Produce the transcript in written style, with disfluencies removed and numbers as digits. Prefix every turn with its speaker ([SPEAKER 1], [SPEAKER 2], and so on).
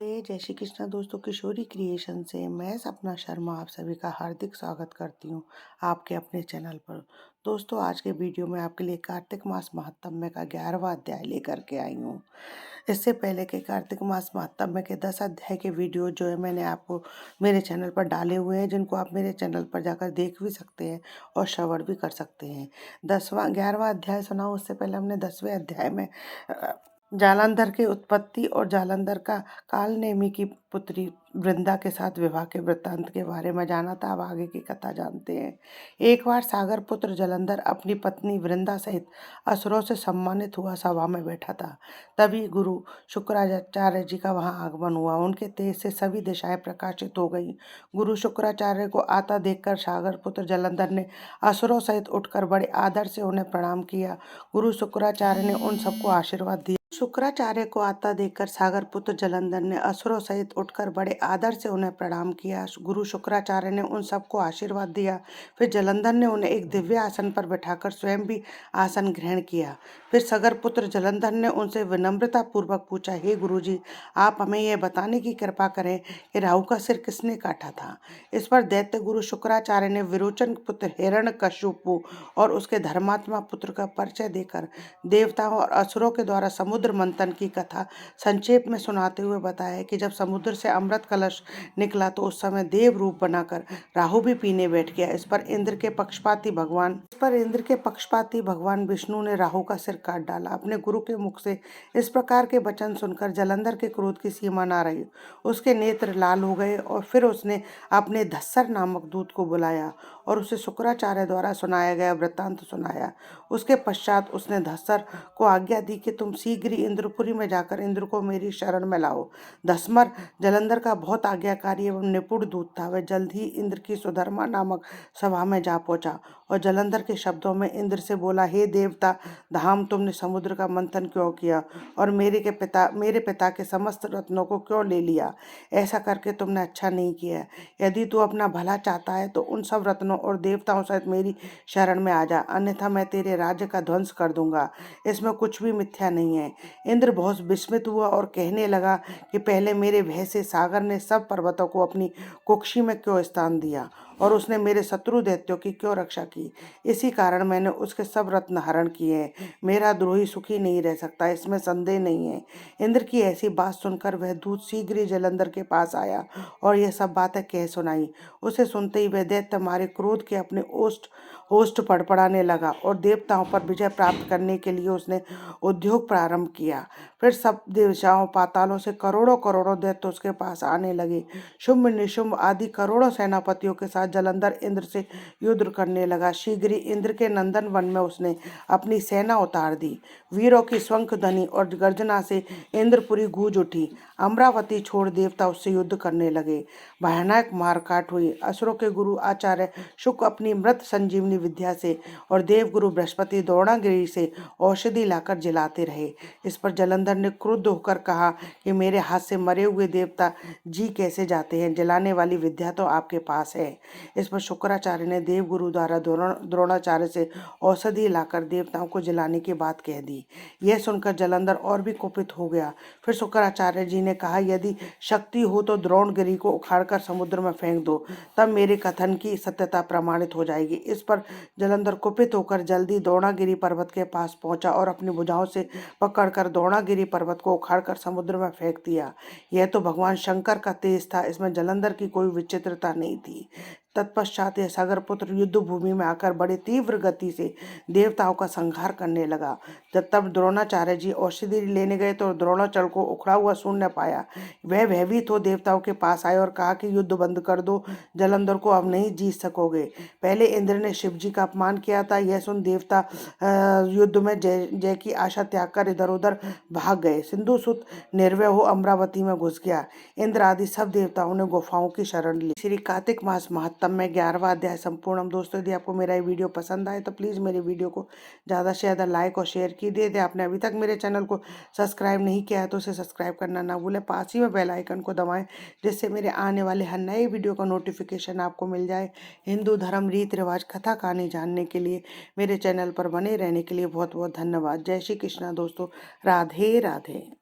[SPEAKER 1] जय श्री कृष्णा दोस्तों, किशोरी क्रिएशन से मैं सपना शर्मा आप सभी का हार्दिक स्वागत करती हूँ आपके अपने चैनल पर। दोस्तों, आज के वीडियो में आपके लिए कार्तिक मास महात्म्य का 11वां अध्याय लेकर के आई हूँ। इससे पहले के कार्तिक मास महात्म्य के 10 अध्याय के वीडियो जो है मैंने आपको मेरे चैनल पर डाले हुए हैं, जिनको आप मेरे चैनल पर जाकर देख भी सकते हैं और श्रवण भी कर सकते हैं। 11वां अध्याय सुनाऊँ उससे पहले हमने 10वें अध्याय में जालंधर की उत्पत्ति और जालंधर का कालनेमी की पुत्री वृंदा के साथ विवाह के वृत्तांत के बारे में जाना था। अब आगे की कथा जानते हैं। एक बार सागर पुत्र जालंधर अपनी पत्नी वृंदा सहित असुरों से सम्मानित हुआ सभा में बैठा था। तभी गुरु शुक्राचार्य जी का वहां आगमन हुआ। उनके तेज से सभी दिशाएं प्रकाशित हो गईं। गुरु शुक्राचार्य को आता देखकर सागर पुत्र जालंधर ने असुरों सहित उठकर बड़े आदर से उन्हें प्रणाम किया। गुरु शुक्राचार्य ने उन सबको आशीर्वाद दिया। शुक्राचार्य को आता देखकर सागर पुत्र जालंधर ने असुरों सहित उठकर बड़े आदर से उन्हें प्रणाम किया। गुरु शुक्राचार्य ने उन सबको आशीर्वाद दिया। फिर जालंधर ने उन्हें एक दिव्य आसन पर बैठाकर स्वयं भी आसन ग्रहण किया। फिर सागर पुत्र जालंधर ने उनसे विनम्रता पूर्वक पूछा, हे गुरुजी, आप हमें यह बताने की कृपा करें कि राहु का सिर किसने काटा था। इस पर दैत्य गुरु शुक्राचार्य ने विरोचन पुत्र हिरण्यकशिपु और उसके धर्मात्मा पुत्र का परिचय देकर देवताओं और असुरों के द्वारा समुद्र मंथन की कथा संक्षेप में सुनाते हुए बताया कि जब समुद्र से अमृत कलश निकला तो उस समय देव रूप बनाकर राहु भी पीने बैठ गया। इस पर इंद्र के पक्षपाती भगवान विष्णु ने राहु का सिर काट डाला। अपने गुरु के मुख से इस प्रकार के वचन सुनकर जालंधर के क्रोध की सीमा न रही। उसके नेत्र लाल हो गए और फिर उसने अपने धस्सर नामक दूत को बुलाया और उसे शुक्राचार्य द्वारा सुनाया गया वृत्तांत सुनाया। उसके पश्चात उसने धस्सर को आज्ञा दी कि तुम शीघ्र ही इंद्रपुरी में जाकर इंद्र को मेरी शरण में लाओ। धस्सर जालंधर का बहुत आज्ञाकारी एवं निपुण दूत था। वह जल्द ही इंद्र की सुधर्मा नामक सभा में जा पहुंचा और जालंधर के शब्दों में इंद्र से बोला, हे देवता धाम, तुमने समुद्र का मंथन क्यों किया और मेरे पिता के समस्त रत्नों को क्यों ले लिया। ऐसा करके तुमने अच्छा नहीं किया। यदि तू अपना भला चाहता है तो उन सब रत्नों और देवताओं सहित मेरी शरण में आ जा, अन्यथा मैं तेरे राज्य का ध्वंस कर दूंगा। इसमें कुछ भी मिथ्या नहीं है। इंद्र बहुत विस्मित हुआ और कहने लगा कि पहले मेरे भय से सागर ने सब पर्वतों को अपनी कुक्षी में क्यों स्थान दिया और उसने मेरे शत्रु दैत्यों की क्यों रक्षा की। इसी कारण मैंने उसके सब रत्न हरण किए हैं। मेरा द्रोही सुखी नहीं रह सकता, इसमें संदेह नहीं है। इंद्र की ऐसी बात सुनकर वह दूत शीघ्र ही जालंधर के पास आया और यह सब बातें कह सुनाई। उसे सुनते ही वह दैत्य मारे क्रोध के अपने होस्ट फड़फड़ाने लगा और देवताओं पर विजय प्राप्त करने के लिए उसने उद्योग प्रारंभ किया। फिर सब दिशाओं पातालों से करोड़ों करोड़ों दैत्य उसके पास आने लगे। शुंभ निशुंभ आदि करोड़ों सेनापतियों के साथ जालंधर इंद्र से युद्ध करने लगा। शीघ्र ही इंद्र के नंदन वन में उसने अपनी सेना उतार दी। वीरों की शंख ध्वनि और गर्जना से इंद्रपुरी गूंज उठी। अमरावती छोड़ देवता उससे युद्ध करने लगे। भयानक मारकाट हुई। असुरों के गुरु आचार्य शुक अपनी मृत संजीवनी विद्या से और देवगुरु बृहस्पति द्रोणागिरी से औषधि लाकर जलाते रहे। इस पर जालंधर ने क्रुद्ध होकर कहा कि मेरे हाथ से मरे हुए देवता जी कैसे जाते हैं, जलाने वाली विद्या तो आपके पास है। इस पर शुक्राचार्य ने देवगुरु द्वारा द्रोणाचार्य से औषधि लाकर देवताओं को जलाने की बात कह दी। यह सुनकर जालंधर और भी कुपित हो गया। फिर शुक्राचार्य जी ने कहा, यदि शक्ति हो तो द्रोणगिरी को उखाड़कर समुद्र में फेंक दो, तब मेरे कथन की सत्यता प्रमाणित हो जाएगी। इस पर जालंधर कुपित होकर जल्दी द्रोणागिरी पर्वत के पास पहुंचा और अपनी भुजाओं से पकड़कर द्रोणागिरी पर्वत को उखाड़कर समुद्र में फेंक दिया। यह तो भगवान शंकर का तेज था, इसमें जालंधर की कोई विचित्रता नहीं थी। तत्पश्चात यह सागर पुत्र युद्ध भूमि में आकर बड़ी तीव्र गति से देवताओं का संहार करने लगा। जब तब द्रोणाचार्य जी औषधि लेने गए तो द्रोणाचार्य को उखड़ा हुआ शून्य पाया। वह भयभीत हो देवताओं के पास आए और कहा कि युद्ध बंद कर दो, जालंधर को अब नहीं जीत सकोगे। पहले इंद्र ने शिव जी का अपमान किया था। यह सुन देवता युद्ध में जय जय की आशा त्याग कर इधर उधर भाग गए। सिंधु सुत निर्भय हो अमरावती में घुस गया। इंद्र आदि सब देवताओं ने गुफाओं की शरण ली। श्री कार्तिक मास महात्म्य में 11वां अध्याय संपूर्ण। दोस्तों, यदि आपको मेरा ये वीडियो पसंद आए तो प्लीज़ मेरे वीडियो को ज़्यादा से ज़्यादा लाइक और शेयर कीजिए। यदि आपने अभी तक मेरे चैनल को सब्सक्राइब नहीं किया है तो उसे सब्सक्राइब करना ना भूलें। पास ही में बेल आइकन को दबाएं, जिससे मेरे आने वाले हर नए वीडियो का नोटिफिकेशन आपको मिल जाए। हिंदू धर्म, रीति रिवाज, कथा कहानी जानने के लिए मेरे चैनल पर बने रहने के लिए बहुत बहुत धन्यवाद। जय श्री कृष्णा दोस्तों, राधे राधे।